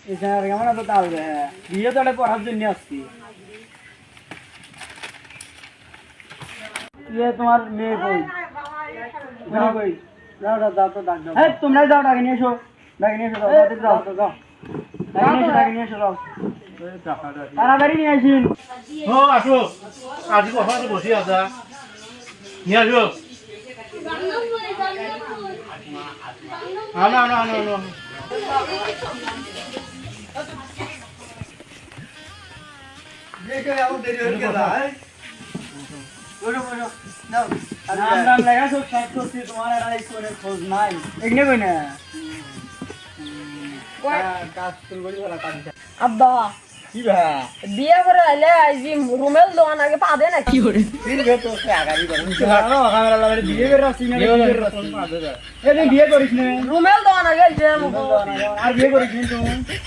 এখানে কেমন তো তাল রে বিয়ে তো পড়ার জন্য আসছি ইয়ে তোমার মেয়ে কই যাও কই যাও যাও তো ডাক দাও এই তোমরা যাও ডাকে নিয়ে এসো যাও তো যাও ডাকে নিয়ে এসো যাও তাড়াতাড়ি নিয়ে আসিন ও আসো আজি কথা বসি আছা নিয়ে আসো আনো আনো আনো আনো দেখে আমার দেরি হয়ে গেল বসো বসো যাও নাম লাগা সব শেষ করছি তোমার আর স্কুলের খোঁজ নাই এগনে কই না কাজ তুমি বলি ভালো কাজ আব্বা কি ভা বিয়ে করে আইলে আইজি রুমেল দোকান আগে পা দে না কি করে তিন গে তো আগারি করুন জানো ক্যামেরা লাগালে বিয়ে করে রাখছি না বিয়ে করিস না রুমেল দোকান আগে আইছে আর বিয়ে করিস নি তুমি